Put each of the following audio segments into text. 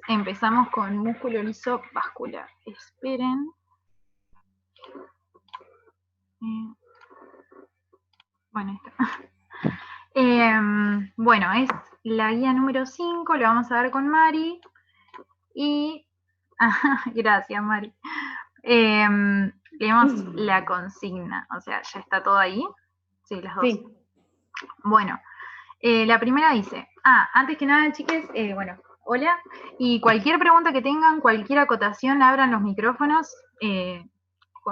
empezamos con músculo liso vascular. Esperen. Bueno, ahí está. Bueno, es la guía número 5, lo vamos a ver con Mari. Y, gracias Mari. Leemos la consigna, o sea, ¿ya está todo ahí? Sí, las dos. Sí. Bueno, la primera dice, antes que nada, chiques, bueno, hola, y cualquier pregunta que tengan, cualquier acotación, abran los micrófonos.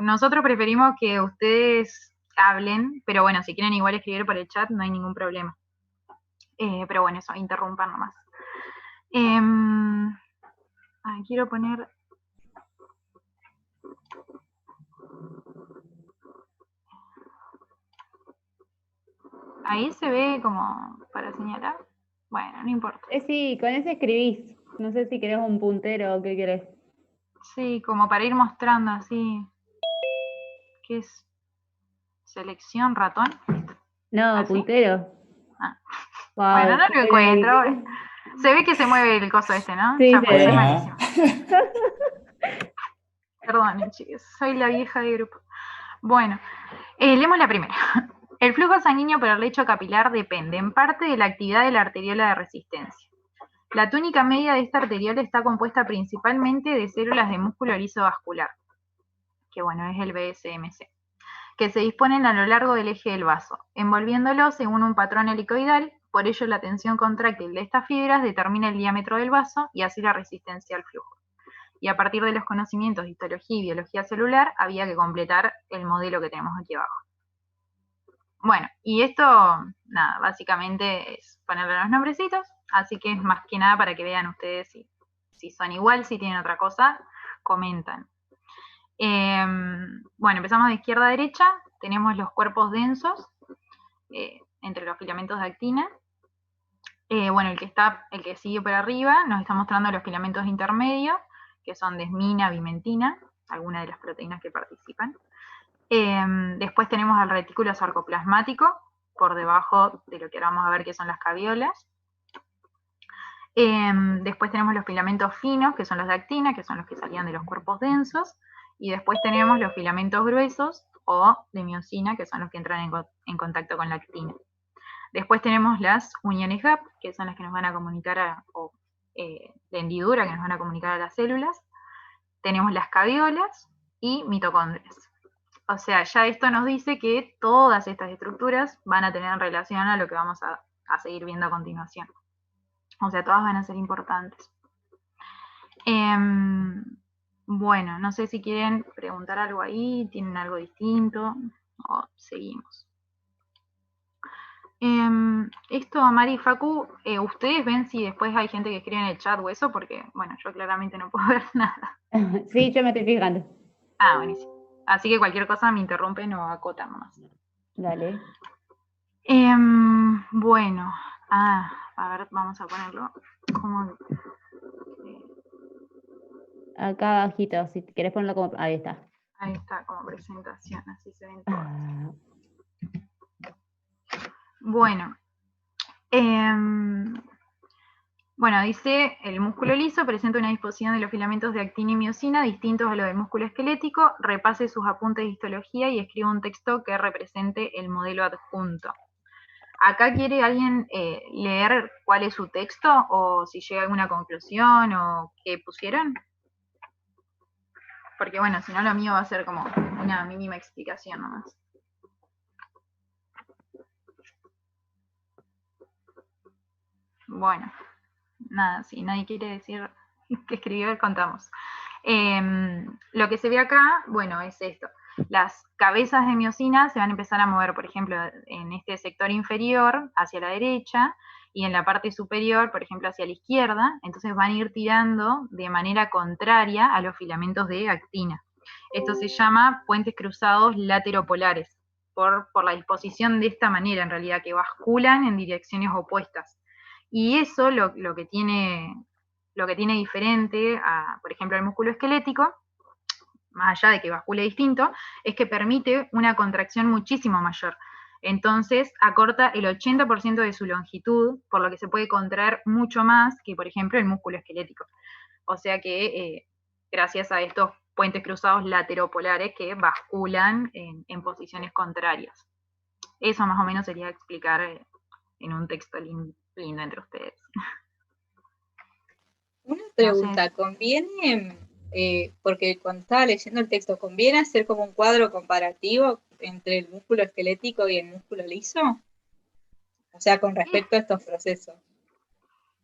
Nosotros preferimos que ustedes hablen, pero bueno, si quieren igual escribir por el chat, no hay ningún problema. Pero bueno, eso, interrumpan nomás. Quiero poner... Ahí se ve como para señalar. Bueno, no importa. Sí, con ese escribís. No sé si querés un puntero o qué querés. Sí, como para ir mostrando así. ¿Qué es? ¿Selección ratón? No, ¿Así? puntero. Wow, bueno, no lo encuentro. Ahí. Se ve que se mueve el coso este, ¿no? Sí, Ya se fue, soy ve. malísima. Perdonen, chicos, soy la vieja de grupo. Bueno, leemos la primera. El flujo sanguíneo por el lecho capilar depende en parte de la actividad de la arteriola de resistencia. La túnica media de esta arteriola está compuesta principalmente de células de músculo liso vascular, que bueno, es el BSMC, que se disponen a lo largo del eje del vaso, envolviéndolo según un patrón helicoidal. Por ello la tensión contráctil de estas fibras determina el diámetro del vaso y así la resistencia al flujo. Y a partir de los conocimientos de histología y biología celular, había que completar el modelo que tenemos aquí abajo. Bueno, y esto, nada, básicamente es ponerle los nombrecitos, así que es más que nada para que vean ustedes si son igual, si tienen otra cosa, comentan. Bueno, empezamos de izquierda a derecha, tenemos los cuerpos densos, entre los filamentos de actina. Bueno, el que sigue por arriba nos está mostrando los filamentos intermedios, que son desmina, bimentina, algunas de las proteínas que participan. Después tenemos al retículo sarcoplasmático, por debajo de lo que ahora vamos a ver que son las caviolas. Después tenemos los filamentos finos, que son los de actina, que son los que salían de los cuerpos densos. Y después tenemos los filamentos gruesos o de miosina, que son los que entran en contacto con la actina. Después tenemos las uniones GAP, que son las que nos van a comunicar, de hendidura, que nos van a comunicar a las células. Tenemos las caviolas y mitocondrias. O sea, ya esto nos dice que todas estas estructuras van a tener relación a lo que vamos a seguir viendo a continuación. O sea, todas van a ser importantes. Bueno, no sé si quieren preguntar algo ahí, tienen algo distinto, o seguimos. Esto, Mari y Facu, ustedes ven si después hay gente que escribe en el chat o eso, porque, bueno, yo claramente no puedo ver nada. Sí, yo me estoy fijando. Buenísimo. Así que cualquier cosa me interrumpen o acotan nomás. Dale. Bueno, a ver, vamos a ponerlo como... Acá abajito, si querés ponerlo como... Ahí está. Ahí está, como presentación, así se ven todas. Bueno, bueno, dice, el músculo liso presenta una disposición de los filamentos de actina y miosina distintos a los del músculo esquelético. Repase sus apuntes de histología y escriba un texto que represente el modelo adjunto. ¿Acá quiere alguien leer cuál es su texto o si llega a alguna conclusión o qué pusieron? Porque bueno, si no lo mío va a ser como una mínima explicación nomás. Bueno, nada, si nadie quiere decir que escribió, contamos. Lo que se ve acá, bueno, es esto. Las cabezas de miosina se van a empezar a mover, por ejemplo, en este sector inferior hacia la derecha y en la parte superior, por ejemplo, hacia la izquierda. Entonces van a ir tirando de manera contraria a los filamentos de actina. Esto se llama puentes cruzados lateropolares, por la disposición de esta manera, en realidad, que basculan en direcciones opuestas. Y eso lo que tiene diferente a, por ejemplo, el músculo esquelético, más allá de que bascule distinto, es que permite una contracción muchísimo mayor. Entonces acorta el 80% de su longitud, por lo que se puede contraer mucho más que, por ejemplo, el músculo esquelético. O sea que gracias a estos puentes cruzados lateropolares que basculan en posiciones contrarias. Eso más o menos sería explicar en un texto lindo entre ustedes. Una pregunta, ¿conviene, porque cuando estaba leyendo el texto, ¿conviene hacer como un cuadro comparativo entre el músculo esquelético y el músculo liso? O sea, con respecto a estos procesos.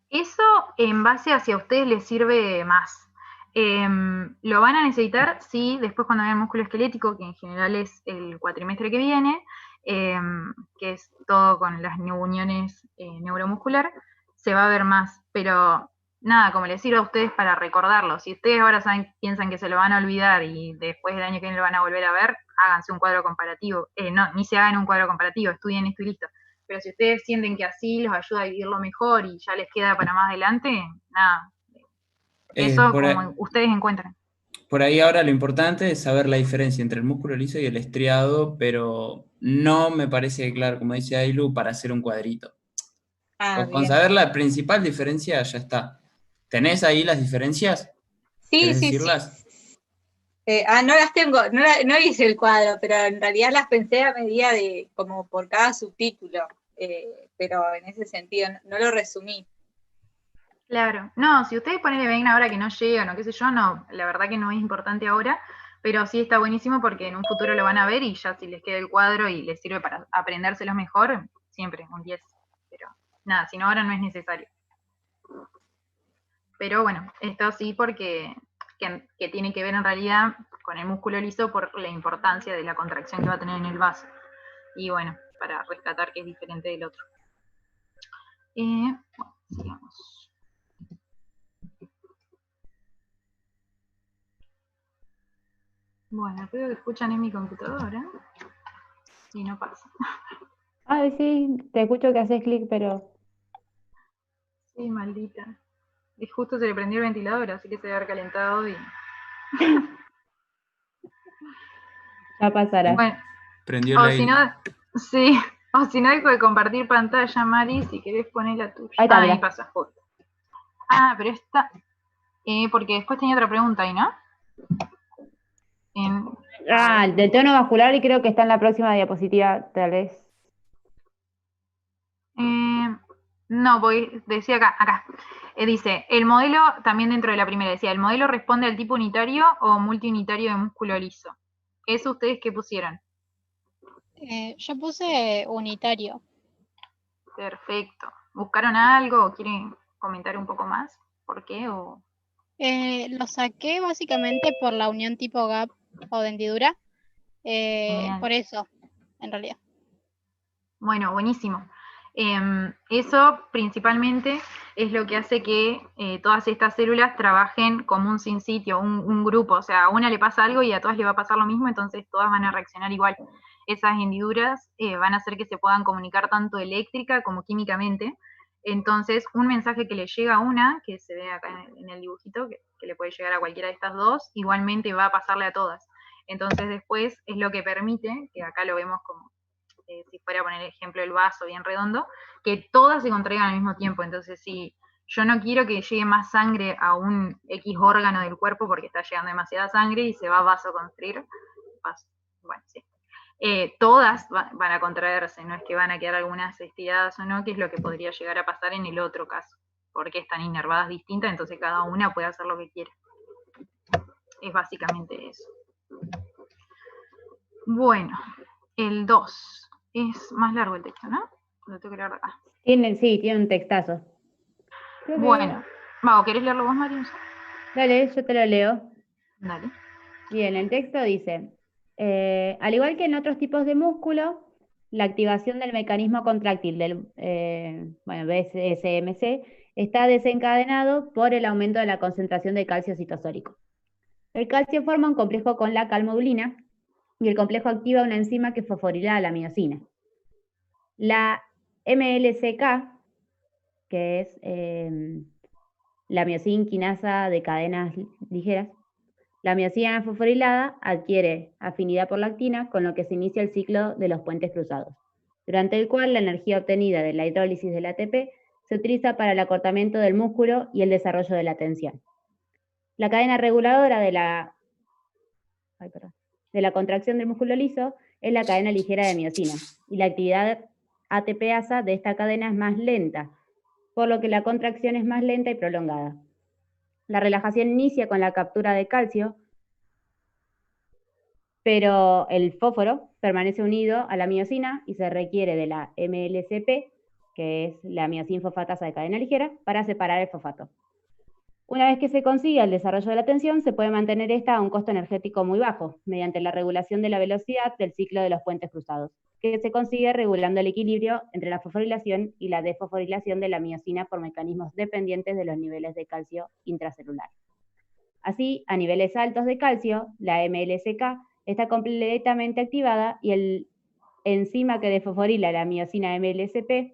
Eso en base a si a ustedes les sirve más. Lo van a necesitar si después cuando vean músculo esquelético, que en general es el cuatrimestre que viene, que es todo con las uniones neuromuscular, se va a ver más. Pero nada, como les sirve a ustedes para recordarlo. Si ustedes ahora piensan que se lo van a olvidar y después del año que viene lo van a volver a ver, háganse un cuadro comparativo. No, ni se hagan un cuadro comparativo, estudien esto y listo. Pero si ustedes sienten que así los ayuda a vivirlo mejor y ya les queda para más adelante, nada. Eso como ustedes encuentran. Por ahí ahora lo importante es saber la diferencia entre el músculo liso y el estriado, pero no me parece claro, como dice Ailu, para hacer un cuadrito. Con saber la principal diferencia ya está. ¿Tenés ahí las diferencias? Sí, ¿Querés sí, decirlas? Sí. No las tengo, no hice el cuadro, pero en realidad las pensé a medida de, como por cada subtítulo, pero en ese sentido no lo resumí. Claro, no, si ustedes ponen ven ahora que no llegan o qué sé yo, no, la verdad que no es importante ahora, pero sí está buenísimo porque en un futuro lo van a ver y ya si les queda el cuadro y les sirve para aprendérselos mejor, siempre un 10, pero nada, si no ahora no es necesario. Pero bueno, esto sí porque que tiene que ver en realidad con el músculo liso por la importancia de la contracción que va a tener en el vaso. Y bueno, para rescatar que es diferente del otro. Bueno, sigamos. Bueno, creo que escuchan en mi computadora y no pasa. Ay, sí, te escucho que haces clic, pero... Sí, maldita. Y justo se le prendió el ventilador, así que se debe haber calentado y... Ya pasará. Bueno, Prendió el o aire. si no, sí, o si no dejo de compartir pantalla, Mari, si querés poner la tuya. Ahí está, ahí mirá. pasa, justo. Pero esta... porque después tenía otra pregunta ahí, ¿no? Del tono vascular y creo que está en la próxima diapositiva, tal vez. No, voy, decía acá. Dice, el modelo, también dentro de la primera, decía, ¿el modelo responde al tipo unitario o multiunitario de músculo liso? ¿Eso ustedes qué pusieron? Yo puse unitario. Perfecto. ¿Buscaron algo o quieren comentar un poco más? ¿Por qué? Lo saqué básicamente por la unión tipo gap o de hendidura. Por eso, en realidad. Bueno, buenísimo. Eso principalmente es lo que hace que todas estas células trabajen como un sin sitio, un grupo. O sea, a una le pasa algo y a todas le va a pasar lo mismo, entonces todas van a reaccionar igual. Esas hendiduras van a hacer que se puedan comunicar tanto eléctrica como químicamente. Entonces, un mensaje que le llega a una, que se ve acá en el dibujito, que le puede llegar a cualquiera de estas dos, igualmente va a pasarle a todas. Entonces, después es lo que permite, que acá lo vemos como si fuera a poner el ejemplo del vaso bien redondo, que todas se contraigan al mismo tiempo. Entonces, si yo no quiero que llegue más sangre a un X órgano del cuerpo porque está llegando demasiada sangre y se va a vasoconstrictir, bueno, sí. Todas van a contraerse, no es que van a quedar algunas estiradas o no, que es lo que podría llegar a pasar en el otro caso, porque están inervadas distintas, entonces cada una puede hacer lo que quiera. Es básicamente eso. Bueno, el 2. Es más largo el texto, ¿no? Lo tengo que leer acá. Tiene un textazo. Bueno, Mago, ¿querés leerlo vos, María? Dale, yo te lo leo. Dale. Bien, el texto dice, al igual que en otros tipos de músculo, la activación del mecanismo contractil del BSMC está desencadenado por el aumento de la concentración de calcio citosólico. El calcio forma un complejo con la calmodulina y el complejo activa una enzima que fosforila la miosina. La MLCK, que es la miosina quinasa de cadenas ligeras, la miosina fosforilada adquiere afinidad por la actina, con lo que se inicia el ciclo de los puentes cruzados. durante el cual la energía obtenida de la hidrólisis del ATP se utiliza para el acortamiento del músculo y el desarrollo de la tensión. La cadena reguladora de la contracción del músculo liso es la cadena ligera de miosina, y la actividad ATPasa de esta cadena es más lenta, por lo que la contracción es más lenta y prolongada. La relajación inicia con la captura de calcio, pero el fósforo permanece unido a la miosina y se requiere de la MLCP, que es la miosin-fosfatasa de cadena ligera, para separar el fosfato. Una vez que se consigue el desarrollo de la tensión, se puede mantener esta a un costo energético muy bajo, mediante la regulación de la velocidad del ciclo de los puentes cruzados, que se consigue regulando el equilibrio entre la fosforilación y la desfosforilación de la miosina por mecanismos dependientes de los niveles de calcio intracelular. Así, a niveles altos de calcio, la MLCK está completamente activada y el enzima que desfosforila la miosina MLCP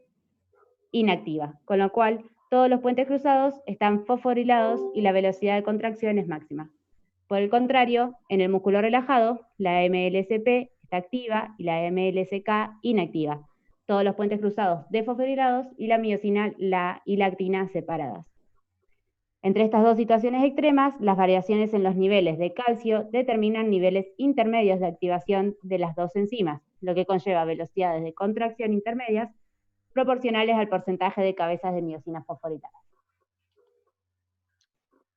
inactiva, con lo cual todos los puentes cruzados están fosforilados y la velocidad de contracción es máxima. Por el contrario, en el músculo relajado, la MLCP está activa y la MLCK inactiva. Todos los puentes cruzados desfosforilados y la miosina y la actina separadas. Entre estas dos situaciones extremas, las variaciones en los niveles de calcio determinan niveles intermedios de activación de las dos enzimas, lo que conlleva velocidades de contracción intermedias proporcionales al porcentaje de cabezas de miosina fosforiladas.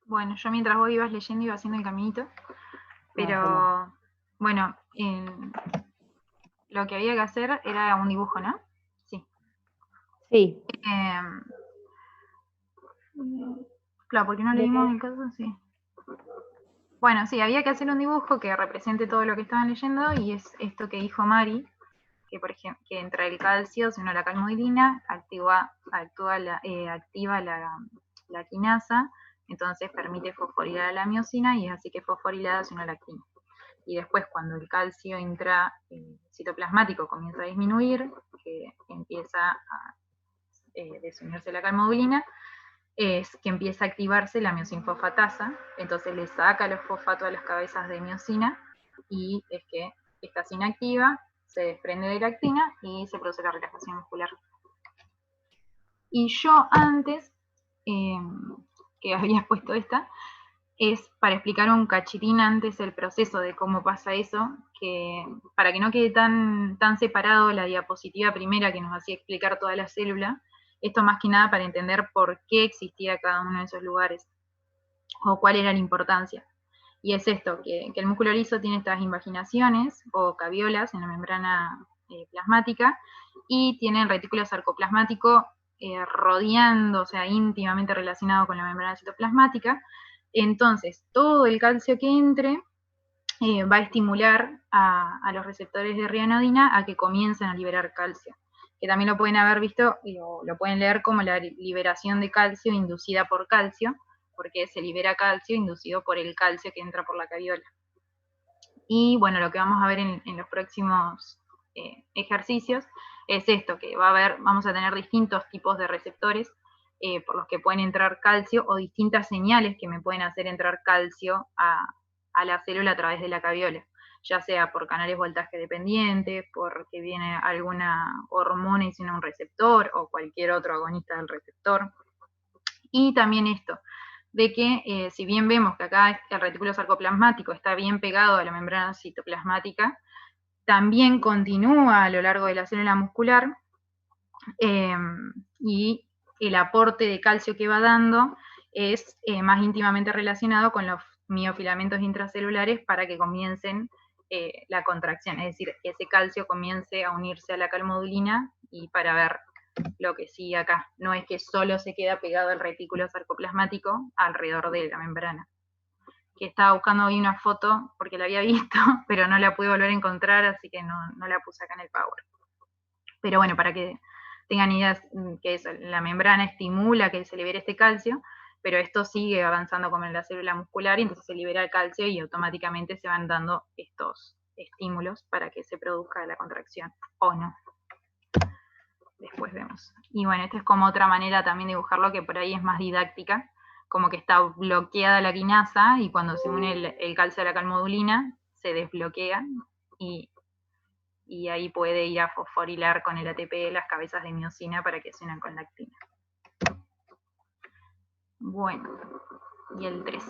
Bueno, yo mientras vos ibas leyendo iba haciendo el caminito, pero bueno, lo que había que hacer era un dibujo, ¿no? Sí. Sí. Claro, porque no leímos el caso, sí. Bueno, sí, había que hacer un dibujo que represente todo lo que estaban leyendo, y es esto que dijo Mari, que por ejemplo, que entra el calcio, se une a la calmodulina, activa la quinasa, entonces permite fosforilar a la miosina, y es así que fosforilada se une a la actina. Y después, cuando el calcio citoplasmático comienza a disminuir, que empieza a desunirse la calmodulina, es que empieza a activarse la miosin-fosfatasa, entonces le saca los fosfatos a las cabezas de miosina, y es que esta se inactiva, se desprende de la actina y se produce la relajación muscular. Y yo antes, que había puesto esta, es para explicar un cachitín antes el proceso de cómo pasa eso, que para que no quede tan separado la diapositiva primera que nos hacía explicar toda la célula, esto más que nada para entender por qué existía cada uno de esos lugares, o cuál era la importancia. Y es esto, que el músculo liso tiene estas invaginaciones o caviolas en la membrana plasmática, y tiene el retículo sarcoplasmático rodeando, o sea, íntimamente relacionado con la membrana citoplasmática. Entonces, todo el calcio que entre va a estimular a los receptores de rianodina a que comiencen a liberar calcio, que también lo pueden haber visto, o lo pueden leer como la liberación de calcio inducida por calcio, porque se libera calcio inducido por el calcio que entra por la caviola. Y bueno, lo que vamos a ver en los próximos ejercicios es esto, que vamos a tener distintos tipos de receptores por los que pueden entrar calcio, o distintas señales que me pueden hacer entrar calcio a la célula a través de la caviola, ya sea por canales voltaje dependientes, porque viene alguna hormona y tiene un receptor, o cualquier otro agonista del receptor. Y también esto, de que si bien vemos que acá el retículo sarcoplasmático está bien pegado a la membrana citoplasmática, también continúa a lo largo de la célula muscular, y el aporte de calcio que va dando es más íntimamente relacionado con los miofilamentos intracelulares para que comiencen la contracción, es decir, que ese calcio comience a unirse a la calmodulina, y para ver lo que sigue acá. No es que solo se queda pegado el retículo sarcoplasmático alrededor de la membrana. Que estaba buscando hoy una foto porque la había visto, pero no la pude volver a encontrar, así que no la puse acá en el Power. Pero bueno, para que tengan ideas, que eso, la membrana estimula que se libere este calcio, pero esto sigue avanzando como en la célula muscular, y entonces se libera el calcio y automáticamente se van dando estos estímulos para que se produzca la contracción, o no. Después vemos. Y bueno, esta es como otra manera también de dibujarlo, que por ahí es más didáctica, como que está bloqueada la quinasa, y cuando se une el calcio a la calmodulina, se desbloquea, y y ahí puede ir a fosforilar con el ATP las cabezas de miosina para que se unan con lactina. Bueno, y el 3.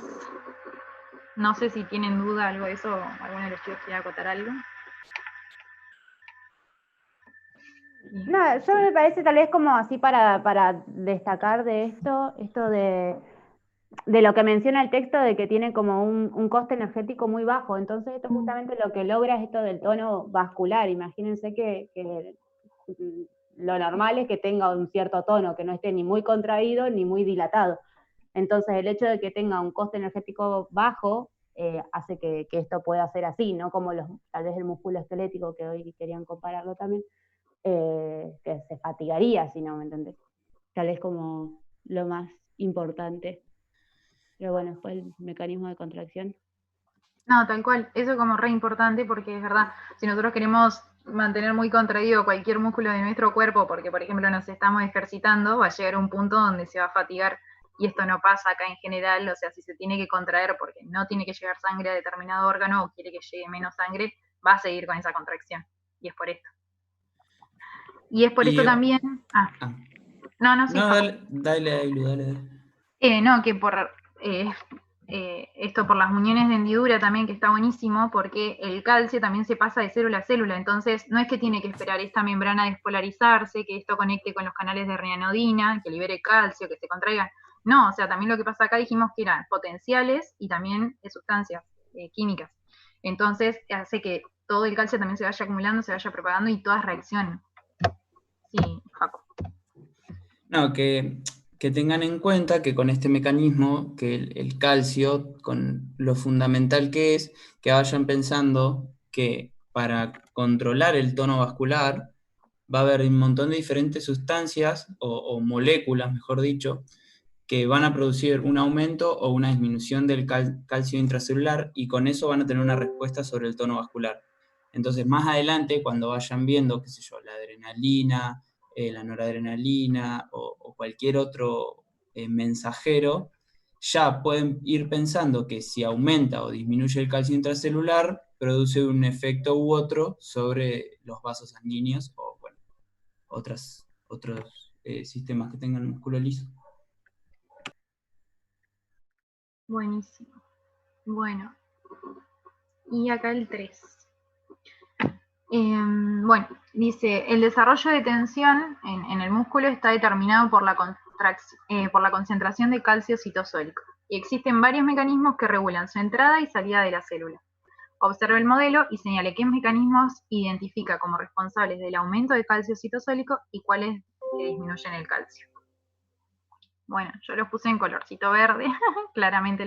No sé si tienen duda algo de eso, alguno de los chicos quiere acotar algo. No, yo me parece tal vez como así para destacar de esto de lo que menciona el texto, de que tiene como un coste energético muy bajo. Entonces esto justamente lo que logra es esto del tono vascular. Imagínense que lo normal es que tenga un cierto tono, que no esté ni muy contraído ni muy dilatado. Entonces el hecho de que tenga un coste energético bajo hace que esto pueda ser así, no como tal vez el músculo esquelético, que hoy querían compararlo también, que se fatigaría, si no, ¿me entendés? Tal vez como lo más importante. Pero bueno, después el mecanismo de contracción. No, tal cual, eso es como re importante porque es verdad, si nosotros queremos mantener muy contraído cualquier músculo de nuestro cuerpo, porque por ejemplo nos estamos ejercitando, va a llegar un punto donde se va a fatigar, y esto no pasa acá en general, o sea, si se tiene que contraer porque no tiene que llegar sangre a determinado órgano o quiere que llegue menos sangre, va a seguir con esa contracción, y es por esto. Y es por esto también... No, dale. No, que por esto por las uniones de hendidura también, que está buenísimo, porque el calcio también se pasa de célula a célula, entonces no es que tiene que esperar esta membrana a despolarizarse, que esto conecte con los canales de rianodina, que libere calcio, que se contraigan. No, o sea, también lo que pasa acá dijimos que eran potenciales y también sustancias químicas. Entonces hace que todo el calcio también se vaya acumulando, se vaya propagando y todas reaccionen. Sí, Jaco. No, que tengan en cuenta que con este mecanismo, que el calcio, con lo fundamental que es, que vayan pensando que para controlar el tono vascular va a haber un montón de diferentes sustancias o moléculas, mejor dicho, que van a producir un aumento o una disminución del calcio intracelular, y con eso van a tener una respuesta sobre el tono vascular. Entonces, más adelante, cuando vayan viendo, qué sé yo, la adrenalina, la noradrenalina o cualquier otro mensajero, ya pueden ir pensando que si aumenta o disminuye el calcio intracelular, produce un efecto u otro sobre los vasos sanguíneos o, bueno, otros sistemas que tengan músculo liso. Buenísimo. Bueno, y acá el 3. Bueno, dice, el desarrollo de tensión en el músculo está determinado por la concentración de calcio citosólico, y existen varios mecanismos que regulan su entrada y salida de la célula. Observe el modelo y señale qué mecanismos identifica como responsables del aumento de calcio citosólico y cuáles le disminuyen el calcio. Bueno, yo los puse en colorcito verde, claramente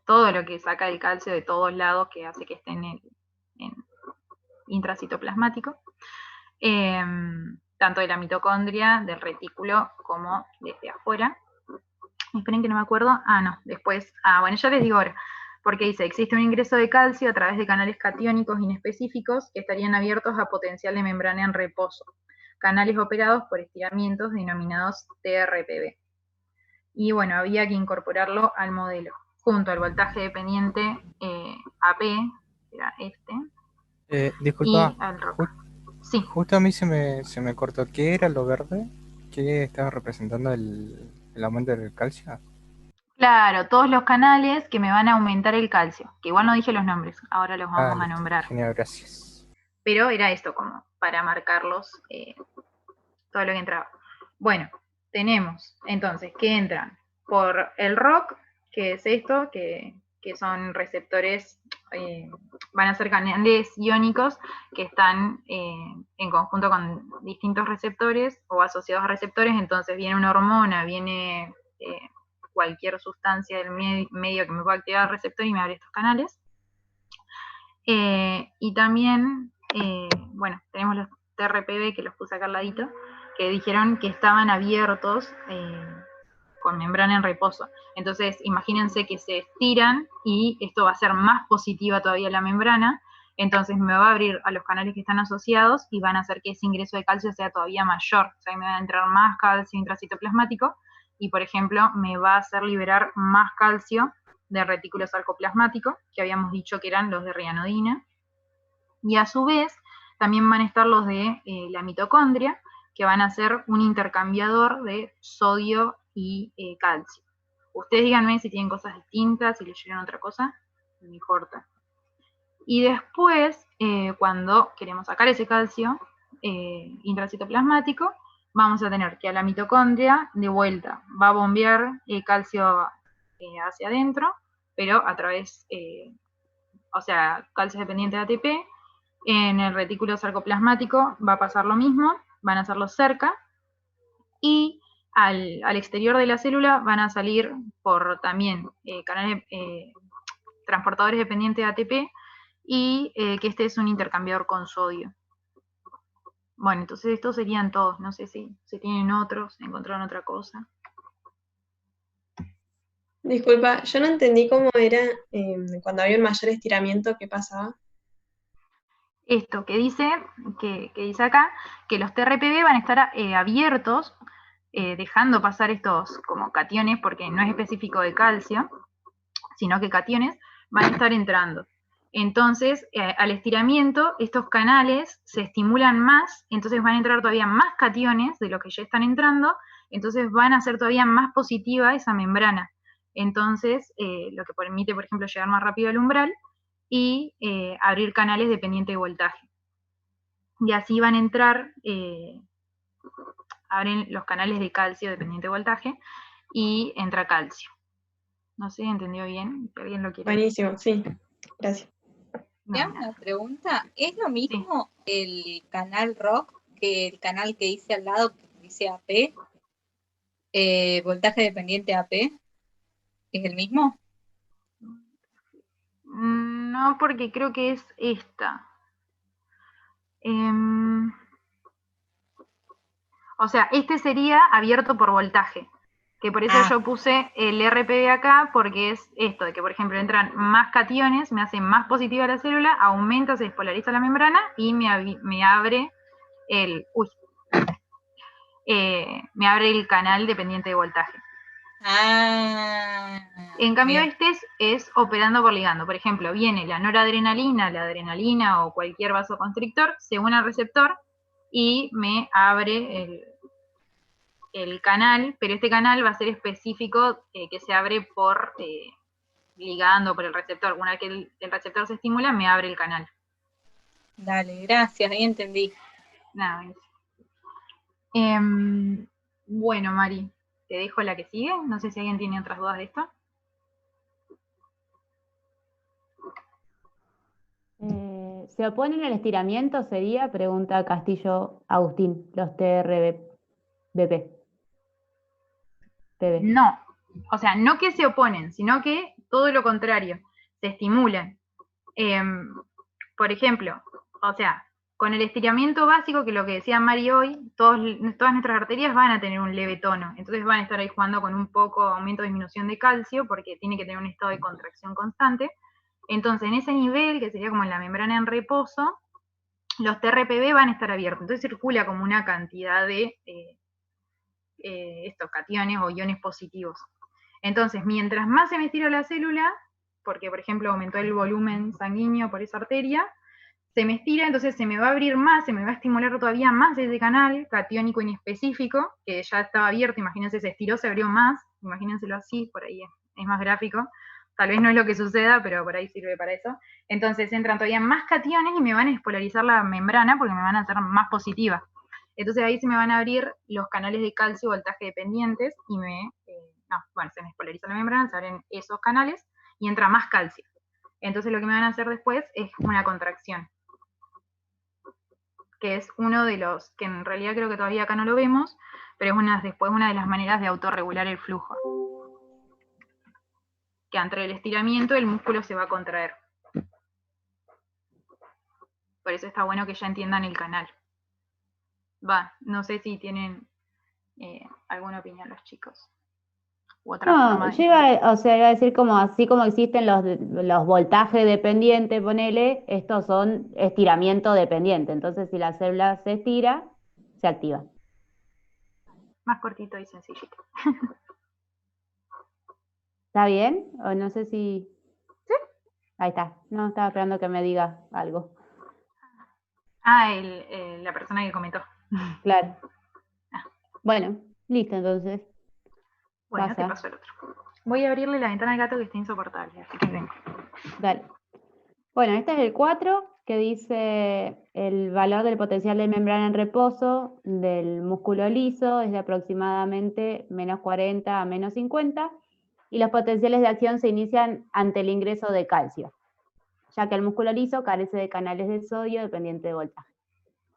todo lo que saca el calcio de todos lados, que hace que estén en intracitoplasmático, tanto de la mitocondria, del retículo, como desde afuera. Esperen que no me acuerdo. Después, bueno, ya les digo ahora, porque dice, existe un ingreso de calcio a través de canales catiónicos inespecíficos que estarían abiertos a potencial de membrana en reposo, canales operados por estiramientos denominados TRPV. Y bueno, había que incorporarlo al modelo, junto al voltaje dependiente AP, era este, disculpa, y al rock. Sí. Justo a mí se me cortó. ¿Qué era lo verde? ¿Qué estaba representando el aumento del calcio? Claro, todos los canales que me van a aumentar el calcio, que igual no dije los nombres, ahora los vamos a nombrar. Genial, gracias. Pero era esto como para marcarlos todo lo que entraba. Bueno, tenemos entonces que entran por el ROC, que es esto, que son receptores, van a ser canales iónicos que están en conjunto con distintos receptores o asociados a receptores, entonces viene una hormona, viene cualquier sustancia del medio que me pueda activar el receptor y me abre estos canales. Y también, bueno, tenemos los TRPV que los puse acá al ladito, que dijeron que estaban abiertos con membrana en reposo. Entonces, imagínense que se estiran y esto va a ser más positiva todavía la membrana, entonces me va a abrir a los canales que están asociados y van a hacer que ese ingreso de calcio sea todavía mayor, o sea, me va a entrar más calcio intracitoplasmático y, por ejemplo, me va a hacer liberar más calcio de retículo sarcoplasmático, que habíamos dicho que eran los de rianodina, y a su vez también van a estar los de la mitocondria, que van a ser un intercambiador de sodio y calcio. Ustedes díganme si tienen cosas distintas, si leyeron otra cosa, no me importa. Y después, cuando queremos sacar ese calcio intracitoplasmático, vamos a tener que a la mitocondria, de vuelta, va a bombear calcio hacia adentro, pero a través, o sea, calcio dependiente de ATP. En el retículo sarcoplasmático va a pasar lo mismo, van a hacerlo cerca, y al exterior de la célula van a salir por también canales transportadores dependientes de ATP, y que este es un intercambiador con sodio. Bueno, entonces estos serían todos. No sé si tienen otros, encontraron otra cosa. Disculpa, yo no entendí cómo era cuando había un mayor estiramiento, ¿qué pasaba? Esto que dice acá, que los TRPV van a estar abiertos, dejando pasar estos como cationes, porque no es específico de calcio, sino que cationes van a estar entrando. Entonces, al estiramiento, estos canales se estimulan más, entonces van a entrar todavía más cationes de lo que ya están entrando, entonces van a ser todavía más positiva esa membrana. Entonces, lo que permite, por ejemplo, llegar más rápido al umbral y abrir canales dependiente de voltaje. Y así van a entrar, abren los canales de calcio dependiente de voltaje y entra calcio. No sé, ¿entendió bien? Si alguien lo quiere. Buenísimo, sí, gracias. Me hago una pregunta, ¿es lo mismo el canal rock que el canal que dice al lado, que dice AP? Voltaje dependiente AP, ¿es el mismo? No, porque creo que es esta. O sea, este sería abierto por voltaje, que por eso yo puse el RPD acá, porque es esto, de que por ejemplo entran más cationes, me hace más positiva la célula, aumenta, se despolariza la membrana y me abre me abre el canal dependiente de voltaje. En cambio bien. este es operando por ligando. Por ejemplo, viene la noradrenalina, la adrenalina o cualquier vasoconstrictor, se une al receptor y me abre el canal, pero este canal va a ser específico, que se abre por ligando, por el receptor. Una vez que el receptor se estimula, me abre el canal. Dale, gracias, ahí entendí. Nada, bueno, Mari, te dejo la que sigue. No sé si alguien tiene otras dudas de esto. ¿Se oponen al estiramiento? Sería, pregunta Castillo Agustín, los TRBP. No, o sea, no que se oponen, sino que todo lo contrario, se estimulan. Por ejemplo, o sea, con el estiramiento básico, que lo que decía Mari hoy, todas nuestras arterias van a tener un leve tono, entonces van a estar ahí jugando con un poco aumento o disminución de calcio, porque tiene que tener un estado de contracción constante. Entonces, en ese nivel, que sería como en la membrana en reposo, los TRPV van a estar abiertos, entonces circula como una cantidad de estos cationes o iones positivos. Entonces, mientras más se me estira la célula, porque por ejemplo aumentó el volumen sanguíneo por esa arteria, se me estira, entonces se me va a abrir más, se me va a estimular todavía más ese canal catiónico inespecífico, que ya estaba abierto, imagínense, se estiró, se abrió más, imagínenselo así, por ahí es más gráfico, tal vez no es lo que suceda, pero por ahí sirve para eso. Entonces entran todavía más cationes y me van a despolarizar la membrana porque me van a hacer más positiva. Entonces ahí se me van a abrir los canales de calcio voltaje dependientes y se me despolariza la membrana, se abren esos canales y entra más calcio. Entonces lo que me van a hacer después es una contracción, que es uno de los, que en realidad creo que todavía acá no lo vemos, pero es después una de las maneras de autorregular el flujo. Que entre el estiramiento el músculo se va a contraer. Por eso está bueno que ya entiendan el canal. No sé si tienen alguna opinión los chicos. No, yo iba a decir como así como existen los voltajes dependientes, ponele, estos son estiramiento dependiente. Entonces, si la célula se estira, se activa. Más cortito y sencillito. ¿Está bien? O no sé si... ¿Sí? Ahí está. No, estaba esperando que me diga algo. La persona que comentó. Claro. Bueno, listo entonces. Bueno, te Pasa. paso el otro. Voy a abrirle la ventana al gato que está insoportable, así que vengo. Dale. Bueno, este es el 4, que dice el valor del potencial de membrana en reposo del músculo liso es de aproximadamente menos 40 a menos 50, y los potenciales de acción se inician ante el ingreso de calcio, ya que el músculo liso carece de canales de sodio dependiente de voltaje,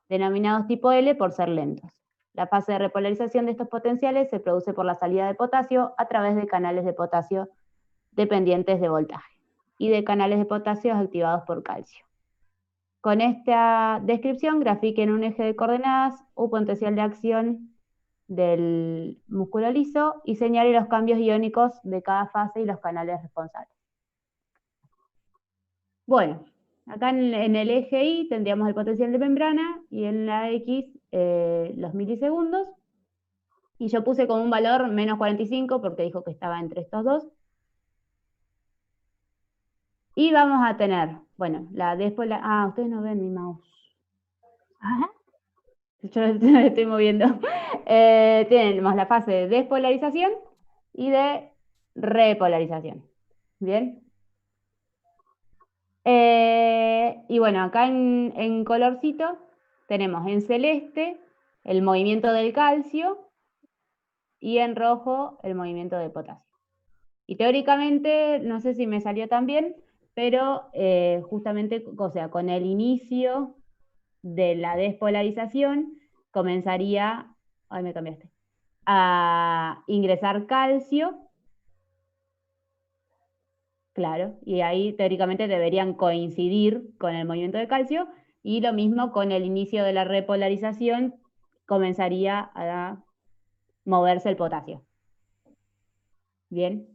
denominados tipo L por ser lentos. La fase de repolarización de estos potenciales se produce por la salida de potasio a través de canales de potasio dependientes de voltaje y de canales de potasio activados por calcio. Con esta descripción grafiquen un eje de coordenadas un potencial de acción del músculo liso y señale los cambios iónicos de cada fase y los canales responsables. Bueno, acá en el eje Y tendríamos el potencial de membrana y en la X los milisegundos. Y yo puse como un valor menos 45 porque dijo que estaba entre estos dos. Y vamos a tener, bueno, ustedes no ven mi mouse. Ajá. Yo lo estoy moviendo. Tenemos la fase de despolarización y de repolarización. ¿Bien? Y bueno, acá en colorcito tenemos en celeste el movimiento del calcio y en rojo el movimiento de potasio. Y teóricamente, no sé si me salió tan bien, pero justamente, o sea, con el inicio de la despolarización comenzaría, me cambiaste, a ingresar calcio, claro, y ahí teóricamente deberían coincidir con el movimiento de calcio, y lo mismo con el inicio de la repolarización comenzaría a moverse el potasio. Bien.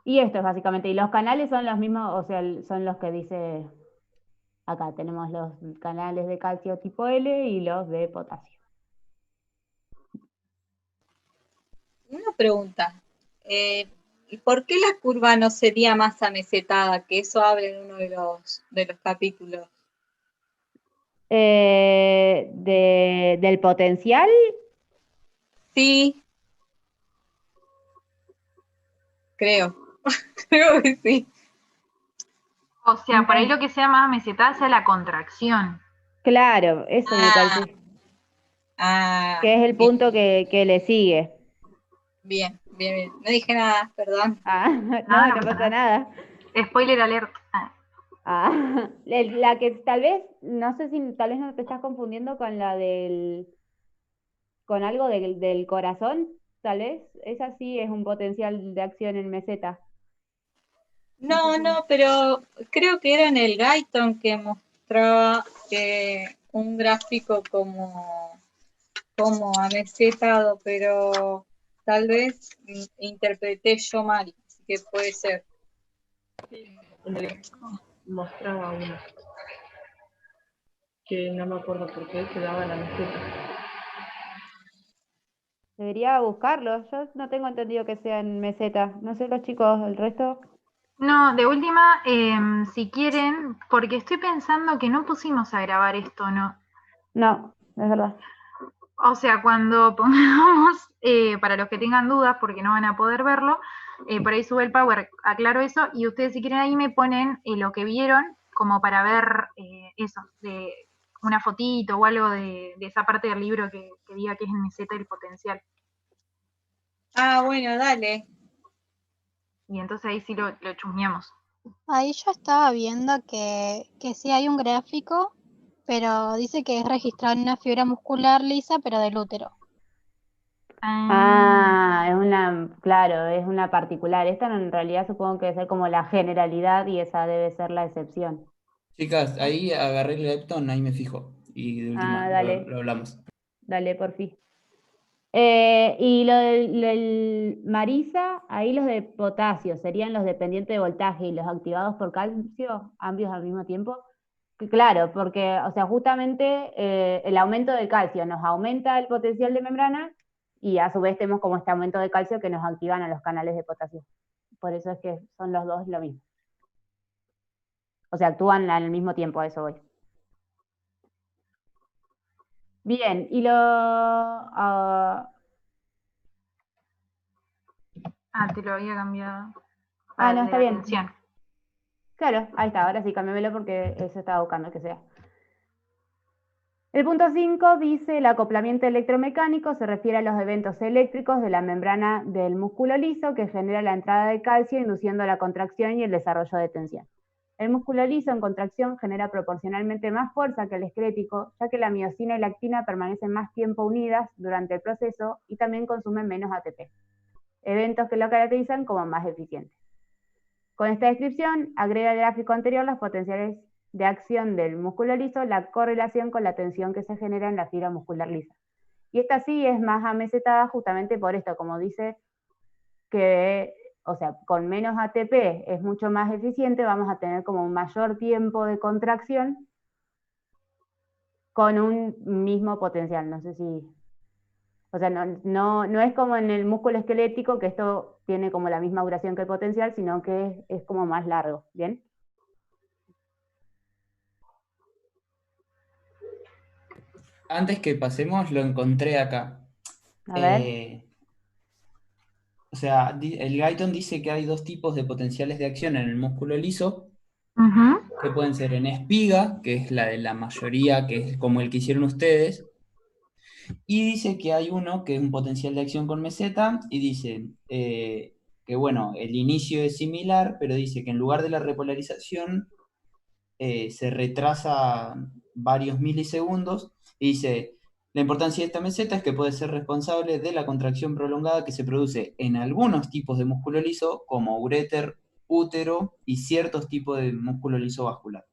Y esto es básicamente, y los canales son los mismos, o sea, son los que dice acá, tenemos los canales de calcio tipo L y los de potasio. Una pregunta. ¿Y por qué la curva no sería más amesetada? Que eso habla en uno de los capítulos. Del potencial. Sí. Creo. Creo que sí. O sea, por ahí lo que sea más mesetada sea la contracción. Claro, eso me parece. Que es el punto que le sigue. Bien. No dije nada, perdón. No pasa nada. Spoiler alert. La que tal vez, no sé si tal vez no te estás confundiendo con la con algo del corazón, tal vez. Esa sí es un potencial de acción en meseta. No, pero creo que era en el Guyton que mostraba un gráfico como amesetado, pero tal vez interpreté yo mal, así que puede ser. Mostraba uno que no me acuerdo por qué se daba la meseta. Debería buscarlo. Yo no tengo entendido que sea en meseta. No sé los chicos, el resto. No, de última, si quieren, porque estoy pensando que no pusimos a grabar esto, ¿no? No, es verdad. O sea, cuando pongamos, para los que tengan dudas, porque no van a poder verlo, por ahí sube el Power, aclaro eso, y ustedes si quieren ahí me ponen lo que vieron, como para ver eso, de una fotito o algo de esa parte del libro que diga que es en meseta el potencial. Bueno, dale. Y entonces ahí sí lo chusmeamos. Ahí yo estaba viendo que sí hay un gráfico, pero dice que es registrado en una fibra muscular lisa, pero del útero. Claro, es una particular. Esta en realidad supongo que debe ser como la generalidad y esa debe ser la excepción. Chicas, ahí agarré el lepton, ahí me fijo. Y de última Dale. lo hablamos. Dale, por fin. Y lo del Marisa, ahí los de potasio serían los dependientes de voltaje y los activados por calcio, ambos al mismo tiempo. Claro, porque, o sea, justamente el aumento del calcio nos aumenta el potencial de membrana y a su vez tenemos como este aumento de calcio que nos activan a los canales de potasio. Por eso es que son los dos lo mismo. O sea, actúan al mismo tiempo, a eso voy. Bien, y te lo había cambiado. no, De está bien. atención. Claro, ahí está, ahora sí, cámbiamelo porque eso estaba buscando que sea. El punto 5 dice, el acoplamiento electromecánico se refiere a los eventos eléctricos de la membrana del músculo liso que genera la entrada de calcio induciendo la contracción y el desarrollo de tensión. El músculo liso en contracción genera proporcionalmente más fuerza que el esquelético, ya que la miosina y la actina permanecen más tiempo unidas durante el proceso y también consumen menos ATP, eventos que lo caracterizan como más eficiente. Con esta descripción, agrega el gráfico anterior los potenciales de acción del músculo liso, la correlación con la tensión que se genera en la fibra muscular lisa. Y esta sí es más amesetada justamente por esto, como dice que, o sea, con menos ATP es mucho más eficiente, vamos a tener como un mayor tiempo de contracción con un mismo potencial. No sé si... O sea, no es como en el músculo esquelético, que esto tiene como la misma duración que el potencial, sino que es como más largo, ¿bien? Antes que pasemos, lo encontré acá. A ver. O sea, el Guyton dice que hay 2 tipos de potenciales de acción en el músculo liso, que pueden ser en espiga, que es la de la mayoría, que es como el que hicieron ustedes, y dice que hay uno que es un potencial de acción con meseta, y dice que, bueno, el inicio es similar, pero dice que en lugar de la repolarización se retrasa varios milisegundos, y dice, la importancia de esta meseta es que puede ser responsable de la contracción prolongada que se produce en algunos tipos de músculo liso, como uréter, útero y ciertos tipos de músculo liso vascular.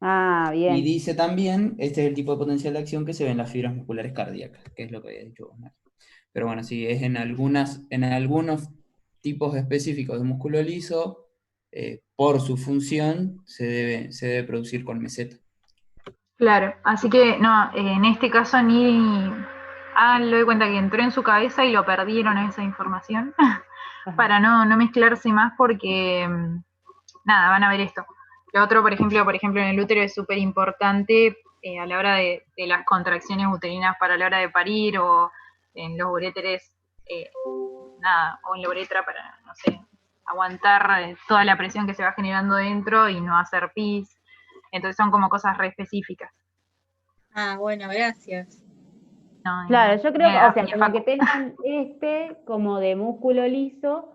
Ah, bien. Y dice también, este es el tipo de potencial de acción que se ve en las fibras musculares cardíacas, que es lo que había dicho vos, Nati. Pero bueno, sí, es en algunos tipos específicos de músculo liso, por su función, se debe producir con meseta. Claro, así que no, en este caso ni háganlo de cuenta que entró en su cabeza y lo perdieron esa información para no mezclarse más porque nada, van a ver esto. Lo otro, por ejemplo, en el útero es súper importante a la hora de las contracciones uterinas para la hora de parir o en los uréteres, nada, o en la uretra para, no sé, aguantar toda la presión que se va generando dentro y no hacer pis. Entonces son como cosas re específicas. Bueno, gracias. Claro, yo creo que, o sea, como que tengan como de músculo liso,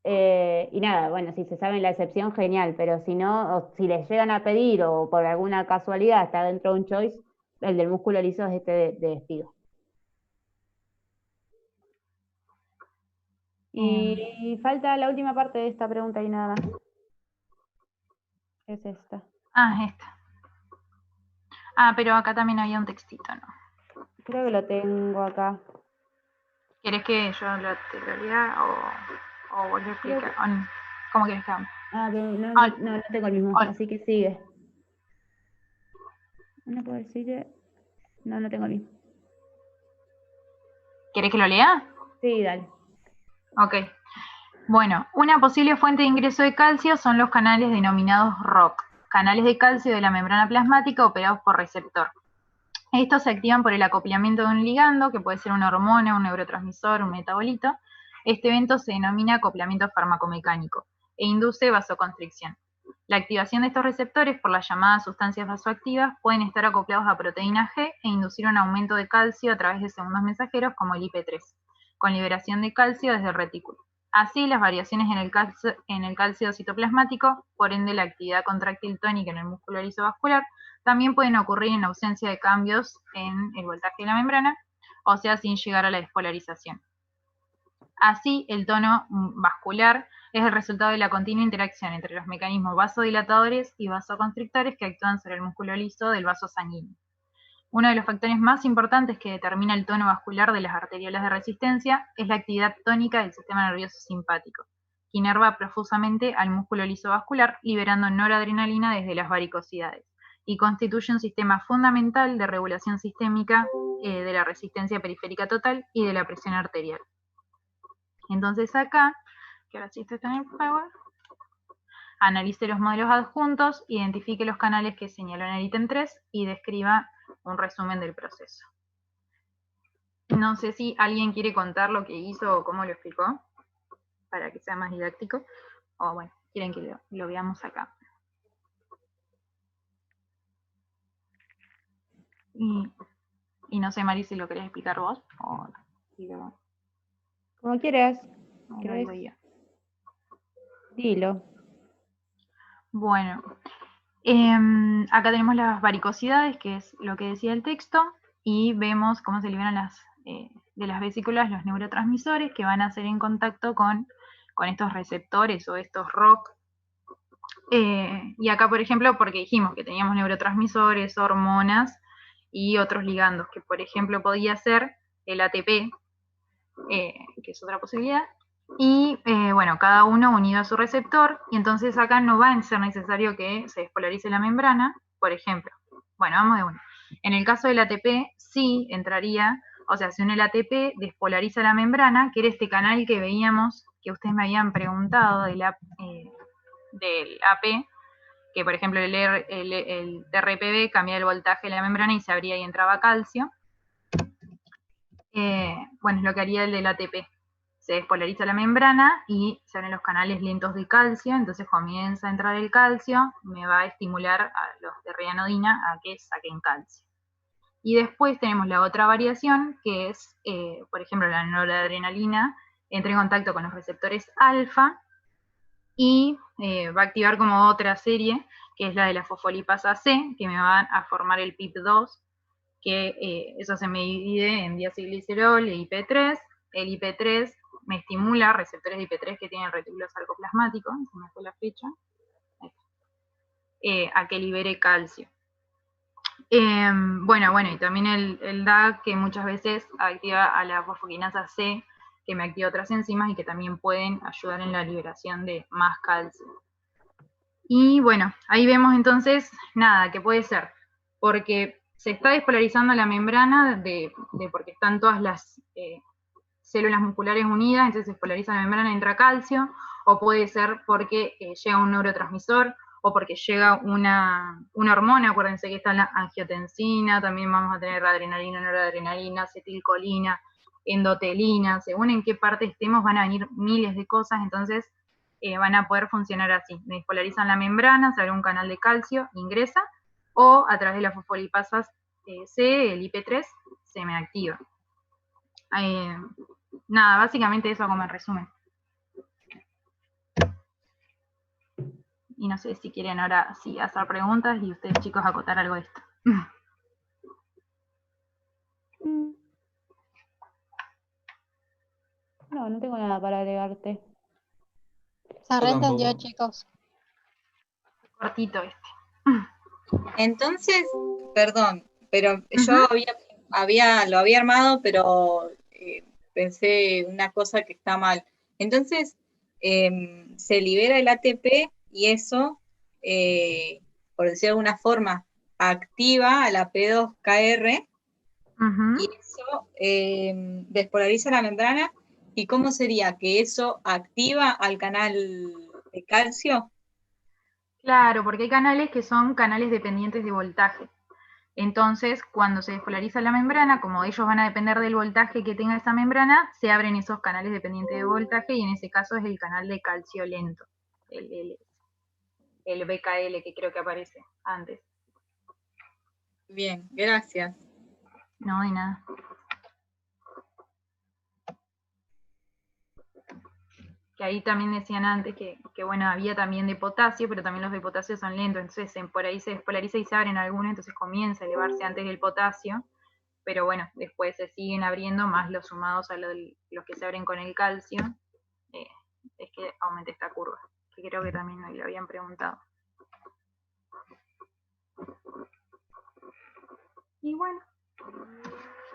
y nada, bueno, si se sabe la excepción, genial, pero si no, o si les llegan a pedir o por alguna casualidad está dentro de un choice, el del músculo liso es este de espiga. Y falta la última parte de esta pregunta y nada más. Es esta. Esta. Pero acá también había un textito, ¿no? Creo que lo tengo acá. ¿Querés que yo te lo lea o vos lo explicas? ¿Cómo querés que haga? Pero no tengo el mismo, así que sigue. No puedo decir. No tengo el mismo. ¿Querés que lo lea? Sí, dale. Ok. Bueno, una posible fuente de ingreso de calcio son los canales denominados ROC, canales de calcio de la membrana plasmática operados por receptor. Estos se activan por el acoplamiento de un ligando, que puede ser una hormona, un neurotransmisor, un metabolito. Este evento se denomina acoplamiento farmacomecánico e induce vasoconstricción. La activación de estos receptores por las llamadas sustancias vasoactivas pueden estar acoplados a proteína G e inducir un aumento de calcio a través de segundos mensajeros como el IP3, con liberación de calcio desde el retículo. Así, las variaciones en el calcio citoplasmático, por ende la actividad contráctil tónica en el músculo lisovascular, también pueden ocurrir en ausencia de cambios en el voltaje de la membrana, o sea, sin llegar a la despolarización. Así, el tono vascular es el resultado de la continua interacción entre los mecanismos vasodilatadores y vasoconstrictores que actúan sobre el músculo liso del vaso sanguíneo. Uno de los factores más importantes que determina el tono vascular de las arteriolas de resistencia es la actividad tónica del sistema nervioso simpático, que inerva profusamente al músculo liso vascular, liberando noradrenalina desde las varicosidades, y constituye un sistema fundamental de regulación sistémica de la resistencia periférica total y de la presión arterial. Entonces acá, que ahora sí está en el Power, Analice los modelos adjuntos, identifique los canales que señaló en el ítem 3 y describa un resumen del proceso. No sé si alguien quiere contar lo que hizo o cómo lo explicó, para que sea más didáctico, o bueno, quieren que lo veamos acá. Y no sé, Mari, si lo querés explicar vos, o si lo, Como quieras. o lo digo yo. Dilo. Bueno, acá tenemos las varicosidades, que es lo que decía el texto, y vemos cómo se liberan de las vesículas los neurotransmisores que van a ser en contacto con estos receptores o estos ROC. Y acá, por ejemplo, porque dijimos que teníamos neurotransmisores, hormonas y otros ligandos, que por ejemplo podía ser el ATP, que es otra posibilidad, y bueno, cada uno unido a su receptor, y entonces acá no va a ser necesario que se despolarice la membrana, por ejemplo. Bueno, vamos de uno. En el caso del ATP, sí entraría, o sea, si el ATP despolariza la membrana, que era este canal que veíamos, que ustedes me habían preguntado del AP, que por ejemplo el TRPV cambia el voltaje de la membrana y se abría y entraba calcio. Bueno, es lo que haría el del ATP. Se despolariza la membrana y se abren los canales lentos de calcio, entonces comienza a entrar el calcio, me va a estimular a los de rianodina a que saquen calcio. Y después tenemos la otra variación, que es, por ejemplo, la noradrenalina entra en contacto con los receptores alfa y va a activar como otra serie, que es la de la fosfolipasa C, que me van a formar el PIP2, que eso se me divide en diacilglicerol e IP3. El IP3 me estimula receptores de IP3 que tienen retículo sarcoplasmático, se me fue la fecha, a que libere calcio. Bueno, y también el DAC, que muchas veces activa a la fosfoquinasa C, que me activa otras enzimas y que también pueden ayudar en la liberación de más calcio. Y bueno, ahí vemos entonces, nada, que puede ser, porque se está despolarizando la membrana porque están todas las células musculares unidas, entonces se despolariza la membrana, entra calcio, o puede ser porque llega un neurotransmisor, o porque llega una hormona. Acuérdense que está la angiotensina, también vamos a tener adrenalina, noradrenalina, acetilcolina, endotelina, según en qué parte estemos van a venir miles de cosas, entonces van a poder funcionar así. Me despolarizan la membrana, se abre un canal de calcio, ingresa, o a través de las fosfolipasas C, el IP3, se me activa. Nada, básicamente eso como en resumen. Y no sé si quieren ahora sí hacer preguntas y ustedes chicos acotar algo de esto. No tengo nada para agregarte. Se reentendió, chicos. Cortito Entonces, perdón, pero yo lo había armado, pero pensé una cosa que está mal. Entonces, se libera el ATP y eso, por decir de alguna forma, activa a la P2KR y eso despolariza la membrana. ¿Y cómo sería? ¿Que eso activa al canal de calcio? Claro, porque hay canales que son canales dependientes de voltaje. Entonces, cuando se despolariza la membrana, como ellos van a depender del voltaje que tenga esa membrana, se abren esos canales dependientes de voltaje y en ese caso es el canal de calcio lento, el BKL que creo que aparece antes. Bien, gracias. No, de nada. Que ahí también decían antes que bueno, había también de potasio, pero también los de potasio son lentos, entonces por ahí se despolariza y se abren algunos, entonces comienza a elevarse antes del potasio, pero bueno, después se siguen abriendo más los sumados a los que se abren con el calcio, es que aumenta esta curva, que creo que también me lo habían preguntado. Y bueno,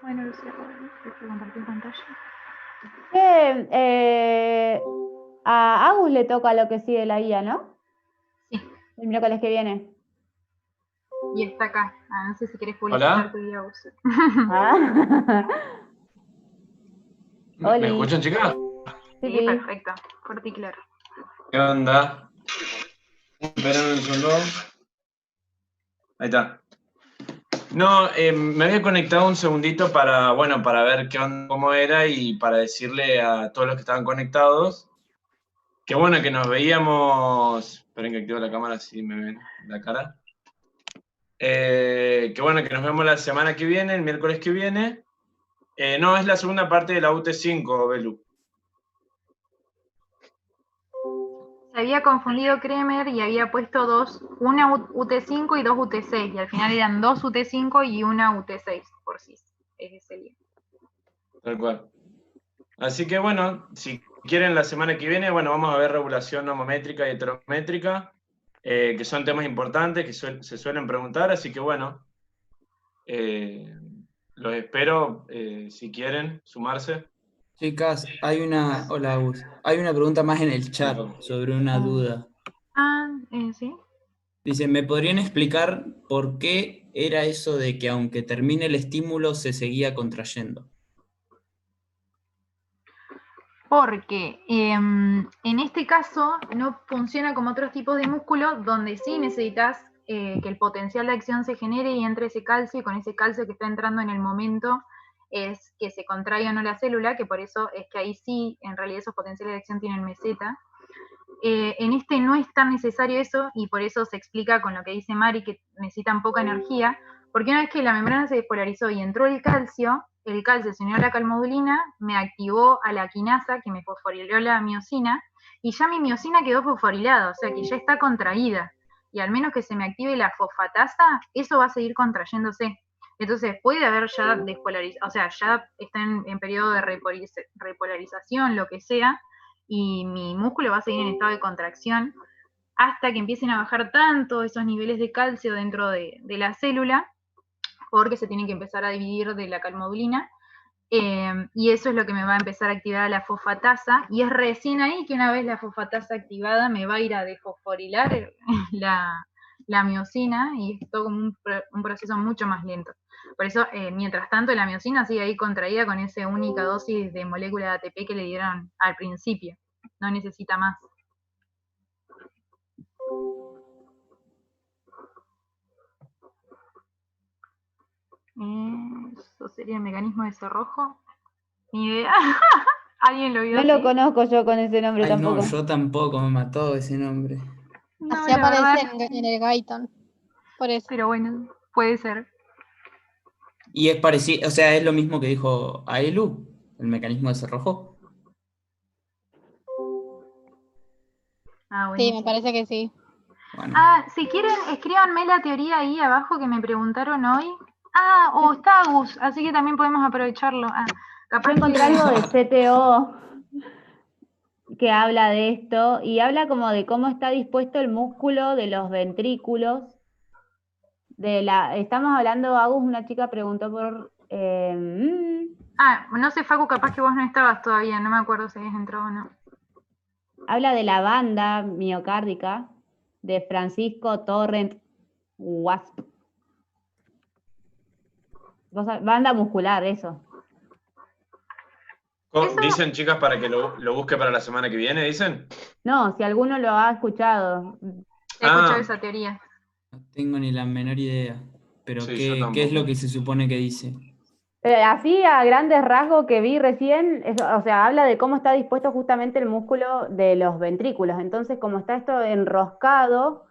Lucía, ¿puedes compartir pantalla? A Agus le toca lo que sigue la guía, ¿no? Sí. El miércoles que viene. Y está acá. No sé si querés publicar tu guía, Agus. ¿Me escuchan, chicas? Sí, perfecto. Fuerte y claro. ¿Qué onda? Esperen un segundo. Ahí está. No, me había conectado un segundito para ver cómo era y para decirle a todos los que estaban conectados que bueno, que nos veíamos. Esperen que activo la cámara si me ven la cara. Que bueno, que nos vemos la semana que viene, el miércoles que viene. No, es la segunda parte de la UT5, Belu. Se había confundido Kremer y había puesto una UT5 y dos UT6, y al final eran dos UT5 y una UT6 por sí. Ese es el lío. Tal cual. Así que bueno, si quieren la semana que viene, bueno, vamos a ver regulación nomométrica y heterométrica, que son temas importantes que se suelen preguntar, así que bueno, los espero si quieren sumarse. Chicas, hola Agus, hay una pregunta más en el chat sobre una duda. Sí. Dice, ¿me podrían explicar por qué era eso de que aunque termine el estímulo se seguía contrayendo? Porque en este caso no funciona como otros tipos de músculos donde sí necesitas que el potencial de acción se genere y entre ese calcio, y con ese calcio que está entrando en el momento es que se contraiga o no la célula, que por eso es que ahí sí, en realidad esos potenciales de acción tienen meseta. En este no es tan necesario eso, y por eso se explica con lo que dice Mari, que necesitan poca energía, porque una vez que la membrana se despolarizó y entró el calcio se unió a la calmodulina, me activó a la quinasa, que me fosforiló la miosina, y ya mi miosina quedó fosforilada, o sea que ya está contraída, y al menos que se me active la fosfatasa, eso va a seguir contrayéndose. Entonces puede haber ya despolarización, o sea, ya está en periodo de repolarización, lo que sea, y mi músculo va a seguir en estado de contracción hasta que empiecen a bajar tanto esos niveles de calcio dentro de la célula, porque se tiene que empezar a dividir de la calmodulina, y eso es lo que me va a empezar a activar la fosfatasa, y es recién ahí que una vez la fosfatasa activada me va a ir a desfosforilar la miosina, y es todo como un proceso mucho más lento. Por eso, mientras tanto, la miosina sigue ahí contraída con esa única dosis de molécula de ATP que le dieron al principio. No necesita más. ¿Eso sería el mecanismo de cerrojo? Ni idea. ¿Alguien lo vio No así? lo conozco yo con ese nombre Ay, tampoco. no, yo tampoco, me mató ese nombre. No, Así la verdad, aparece en el Gaiton. Por eso. pero bueno, puede ser. Y es parecido, o sea, es lo mismo que dijo Aelu, el mecanismo de cerrojo. Sí, me parece que sí. Bueno. Si quieren, escríbanme la teoría ahí abajo que me preguntaron hoy. Está Agus, así que también podemos aprovecharlo. Yo encontré algo de CTO que habla de esto y habla como de cómo está dispuesto el músculo de los ventrículos. Estamos hablando, Agus, una chica preguntó por... no sé, Facu, capaz que vos no estabas todavía, no me acuerdo si habías entrado o no. Habla de la banda miocárdica de Francisco Torrent Wasp. Banda muscular, eso. ¿Dicen, chicas, para que lo busque para la semana que viene, dicen? No, si alguno lo ha escuchado. He escuchado esa teoría. No tengo ni la menor idea, pero Sí, ¿qué es lo que se supone que dice? Así a grandes rasgos que vi recién, o sea, habla de cómo está dispuesto justamente el músculo de los ventrículos. Entonces, como está esto enroscado,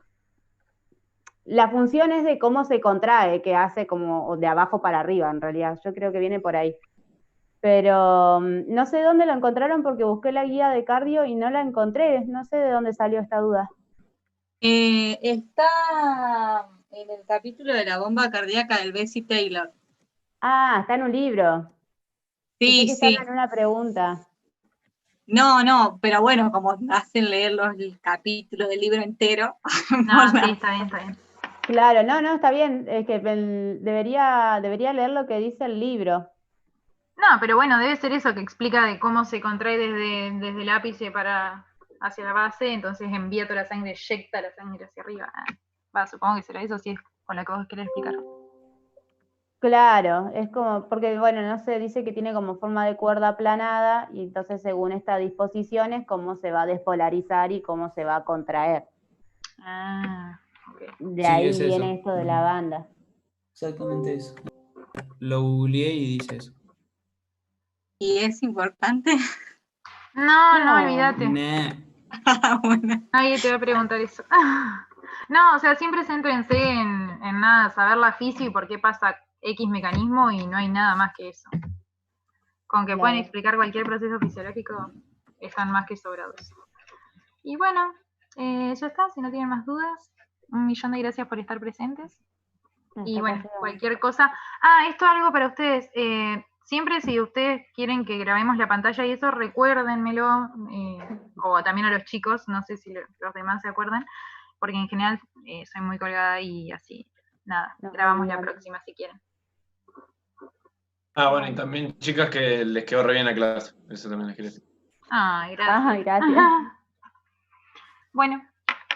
la función es de cómo se contrae, que hace como de abajo para arriba, en realidad. Yo creo que viene por ahí. Pero no sé dónde lo encontraron porque busqué la guía de cardio y no la encontré. No sé de dónde salió esta duda. Está en el capítulo de la bomba cardíaca del Bessie Taylor. Está en un libro. Sí, Pensé que estaba en una pregunta. No, pero bueno, como hacen leer el capítulo del libro entero. No, sí, está bien. Claro, no, está bien. Es que debería leer lo que dice el libro. No, pero bueno, debe ser eso que explica de cómo se contrae desde el ápice hacia la base, entonces envía toda la sangre, eyecta la sangre hacia arriba. Supongo que será eso, si es con lo que vos querés explicar. Claro, es como, porque bueno, no sé, dice que tiene como forma de cuerda aplanada y entonces según esta disposición es cómo se va a despolarizar y cómo se va a contraer. Ah, ok. De Sí, ahí es viene eso. esto de la banda. Exactamente eso. Lo googleé y dice eso. ¿Y es importante? No, olvídate. Nah. Bueno. Nadie te va a preguntar eso. No, o sea, siempre céntrense en nada, saber la fisio y por qué pasa X mecanismo y no hay nada más que eso. Con que pueden explicar cualquier proceso fisiológico, están más que sobrados. Y bueno, ya está, si no tienen más dudas, 1.000.000 de gracias por estar presentes. Y bueno, cualquier cosa. Esto es algo para ustedes. Siempre si ustedes quieren que grabemos la pantalla y eso, recuérdenmelo, o también a los chicos, no sé si los demás se acuerdan, porque en general soy muy colgada y así, nada, grabamos la próxima si quieren. Bueno, y también, chicas, que les quedó re bien la clase. Eso también les quería decir. Gracias. Gracias. Bueno,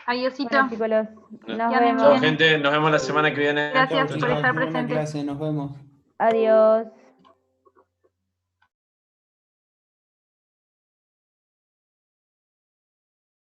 adiósito. Bueno, chicos, nos Que anden vemos. Chao, bien. gente. Nos vemos la semana que viene. Gracias Chau, por chau. estar Buena presentes. clase, nos vemos. Adiós.